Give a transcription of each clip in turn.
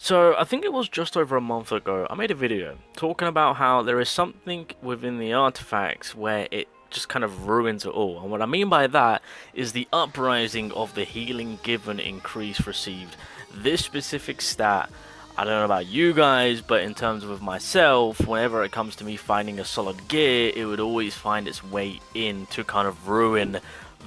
So I think it was just over a month ago, I made a video talking about how there is something within the artifacts where it just kind of ruins it all. And what I mean by that is the uprising of the healing given increase received. This specific stat, I don't know about you guys, but in terms of myself, whenever it comes to me finding a solid gear, it would always find its way in to kind of ruin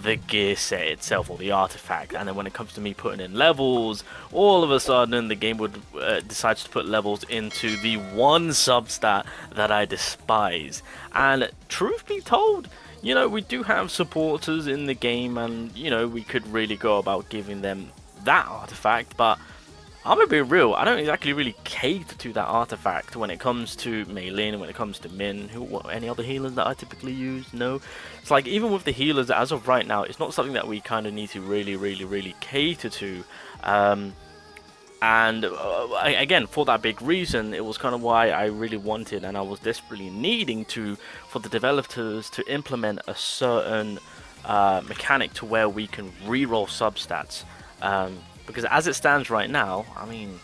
the gear set itself or the artifact. And then when it comes to me putting in levels, all of a sudden the game would decides to put levels into the one substat that I despise. And truth be told, you know, we do have supporters in the game, and you know, we could really go about giving them that artifact, but I'm gonna be real, I don't exactly really cater to that artifact when it comes to Mei Lin, when it comes to Min, any other healers that I typically use. No, it's like even with the healers as of right now, it's not something that we kind of need to really cater to. Again, for that big reason, it was kind of why I really wanted, and I was desperately needing for the developers to implement a certain mechanic to where we can reroll substats. Because as it stands right now, I mean,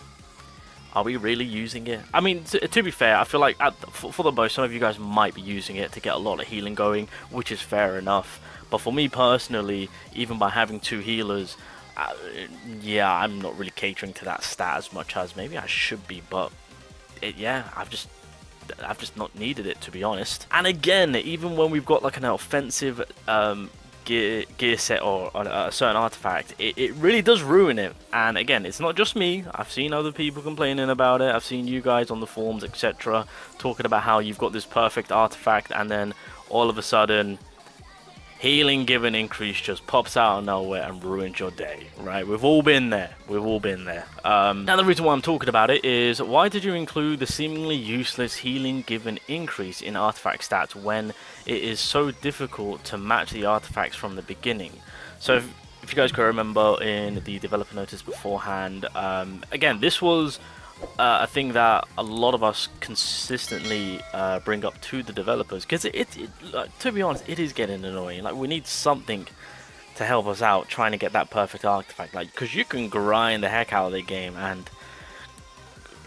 are we really using it? I mean, to be fair, I feel like for the most, some of you guys might be using it to get a lot of healing going, which is fair enough. But for me personally, even by having two healers, yeah, I'm not really catering to that stat as much as maybe I should be. But yeah, I've just not needed it, to be honest. And again, even when we've got like an offensive gear set or a certain artifact, it really does ruin it. And again, it's not just me. I've seen other people complaining about it. I've seen you guys on the forums, etc., talking about how you've got this perfect artifact and then all of a sudden healing given increase just pops out of nowhere and ruins your day, right? We've all been there. Now the reason why I'm talking about it is, why did you include the seemingly useless healing given increase in artifact stats when it is so difficult to match the artifacts from the beginning? So if you guys can remember in the developer notice beforehand, again, this was a thing that a lot of us consistently bring up to the developers, because to be honest, it is getting annoying. Like, we need something to help us out trying to get that perfect artifact, like, because you can grind the heck out of the game and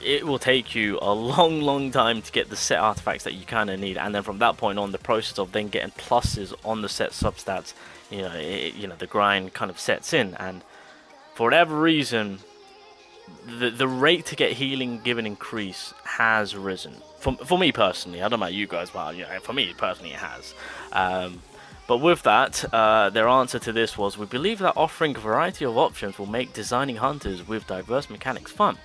it will take you a long time to get the set artifacts that you kind of need, and then from that point on, the process of then getting pluses on the set substats, you know, the grind kind of sets in. And for whatever reason, the rate to get healing given increase has risen. For me personally, I don't know about you guys, but you know, for me personally it has. But with that, their answer to this was, we believe that offering a variety of options will make designing hunters with diverse mechanics fun.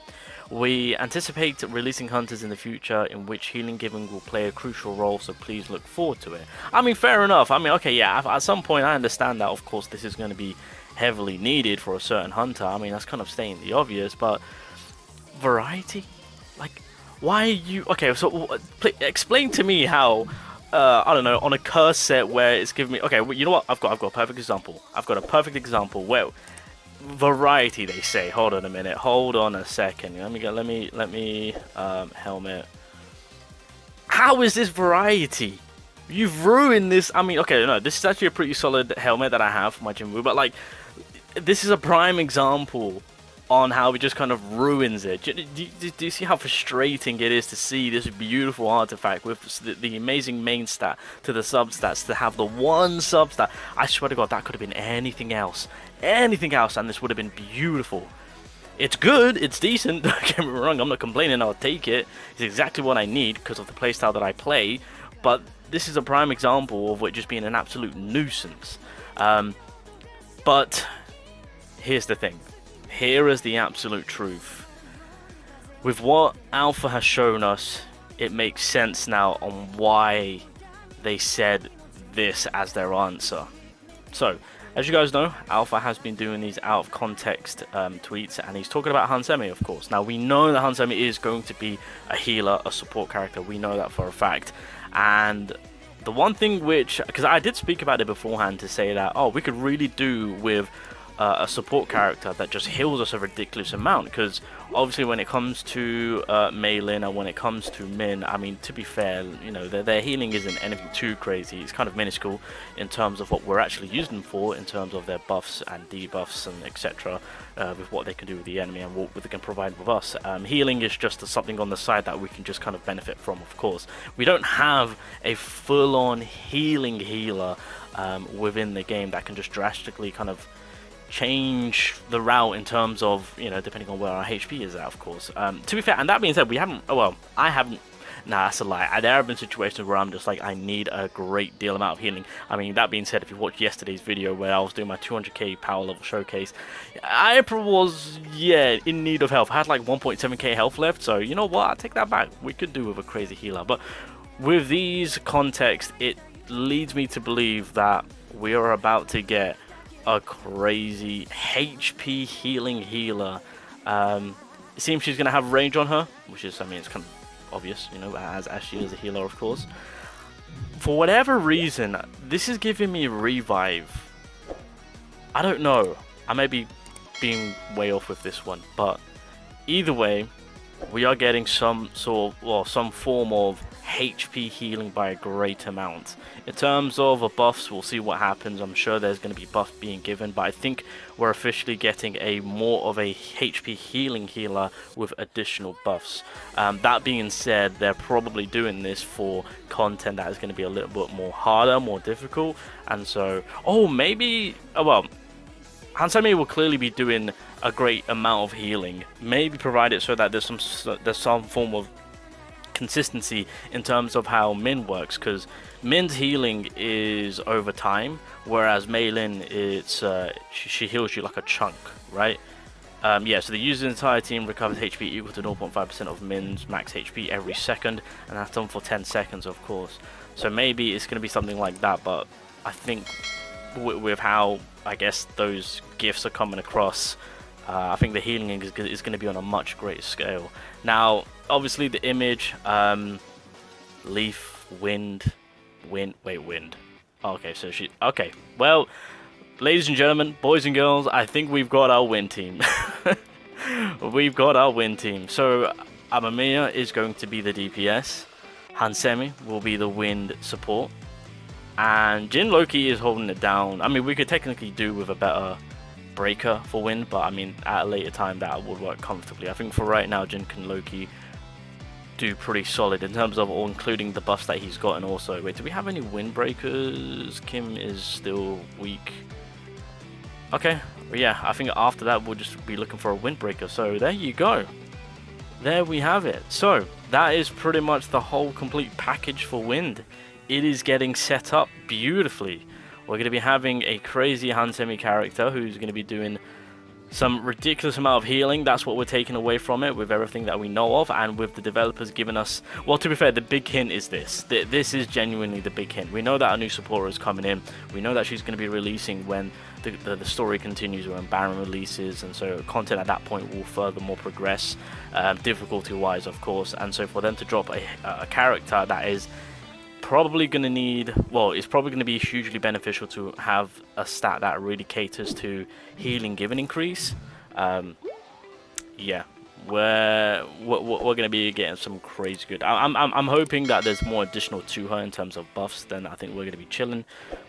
We anticipate releasing hunters in the future in which healing giving will play a crucial role, so please look forward to it. I mean, fair enough. I mean, okay, yeah, at some point I understand that, of course, this is going to be heavily needed for a certain hunter. I mean, that's kind of stating the obvious, but variety? Like, why are you... Okay, so explain to me how, I don't know, on a curse set where it's giving me... Okay, well, you know what? I've got a perfect example. I've got a perfect example where variety, they say. Hold on a minute. Hold on a second. Let me helmet. How is this variety? You've ruined this. I mean, okay, no, this is actually a pretty solid helmet that I have for my gym move, but like, this is a prime example on how it just kind of ruins it. Do you see how frustrating it is to see this beautiful artifact with the amazing main stat to the substats, to have the one substat? I swear to God, that could have been anything else, and this would have been beautiful. It's good, it's decent, don't get me wrong, I'm not complaining, I'll take it. It's exactly what I need because of the playstyle that I play, but this is a prime example of it just being an absolute nuisance. But here's the thing. Here is the absolute truth. With what Alpha has shown us, it makes sense now on why they said this as their answer. So, as you guys know, Alpha has been doing these out of context tweets, and he's talking about Hansi, of course. Now, we know that Hansi is going to be a healer, a support character. We know that for a fact. And the one thing which, because I did speak about it beforehand to say that, oh, we could really do with a support character that just heals us a ridiculous amount, because obviously when it comes to Meilin and when it comes to Min, I mean, to be fair, you know, their healing isn't anything too crazy. It's kind of minuscule in terms of what we're actually using them for, in terms of their buffs and debuffs and etc. With what they can do with the enemy and what they can provide with us. Healing is just something on the side that we can just kind of benefit from, of course. We don't have a full-on healing healer within the game that can just drastically kind of change the route in terms of, you know, depending on where our HP is at, of course. To be fair, and that being said, we haven't, well, I haven't, nah, that's a lie. There have been situations where I'm just like, I need a great deal amount of healing. I mean, that being said, if you watched yesterday's video where I was doing my 200k power level showcase, I was, yeah, in need of health. I had like 1.7k health left, so you know what, I'll take that back. We could do with a crazy healer. But with these contexts, it leads me to believe that we are about to get a crazy HP healing healer. It seems she's going to have range on her, which is, I mean, it's kind of obvious, you know, as she is a healer, of course. For whatever reason, this is giving me revive. I don't know. I may be being way off with this one, but either way, we are getting some sort of, well, some form of HP healing by a great amount. In terms of buffs, we'll see what happens. I'm sure there's going to be buffs being given, but I think we're officially getting a more of a HP healing healer with additional buffs. That being said, they're probably doing this for content that is going to be a little bit more harder, more difficult, and so, oh, maybe, well, Hansi will clearly be doing a great amount of healing. Maybe provide it so that there's some form of consistency in terms of how Min works, because Min's healing is over time, whereas Meilin, it's she heals you like a chunk, right? Yeah, so the user's entire team recovers HP equal to 0.5% of Min's max HP every second, and that's done for 10 seconds, of course. So maybe it's going to be something like that, but I think with how, I guess, those gifts are coming across, I think the healing is going to be on a much greater scale. Now, obviously the image, leaf, wind. Okay, so okay, well, ladies and gentlemen, boys and girls, I think we've got our win team. We've got our win team. So Amamiya is going to be the DPS, Hansi will be the wind support, and Jin Loki is holding it down. I mean, we could technically do with a better breaker for wind, but I mean, at a later time that would work comfortably. I think for right now, Jin and Loki do pretty solid in terms of including the buffs that he's got. And also, wait, do we have any windbreakers? Kim is still weak. Okay, yeah, I think after that we'll just be looking for a windbreaker. So there you go, there we have it. So that is pretty much the whole complete package for wind. It is getting set up beautifully. We're going to be having a crazy Hansi character who's going to be doing some ridiculous amount of healing. That's what we're taking away from it with everything that we know of, and with the developers giving us, well, to be fair, the big hint is this. This is genuinely the big hint. We know that a new supporter is coming in. We know that she's going to be releasing when the story continues, when Baron releases, and so content at that point will furthermore progress, difficulty-wise, of course. And so for them to drop a character that is probably going to need, well, it's probably going to be hugely beneficial to have a stat that really caters to healing given increase. Yeah, we're going to be getting some crazy good. I'm hoping that there's more additional to her in terms of buffs. Then I think we're going to be chilling.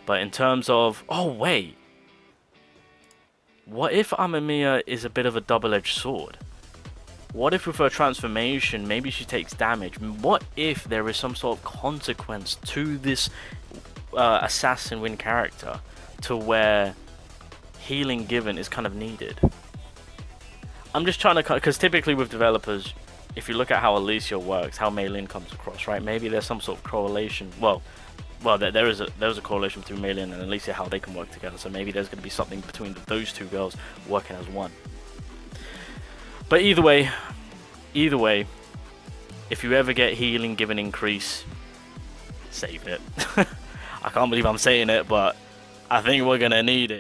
But in terms of, oh wait, what if Amamiya is a bit of a double-edged sword? What if with her transformation, maybe she takes damage? What if there is some sort of consequence to this assassin wind character to where healing given is kind of needed? I'm just trying to, because typically with developers, if you look at how Alicia works, how Meilin comes across, right? Maybe there's some sort of correlation. Well, there is a correlation between Meilin and Alicia, how they can work together. So maybe there's going to be something between those two girls working as one. But either way, if you ever get healing given increase, save it. I can't believe I'm saying it, but I think we're going to need it.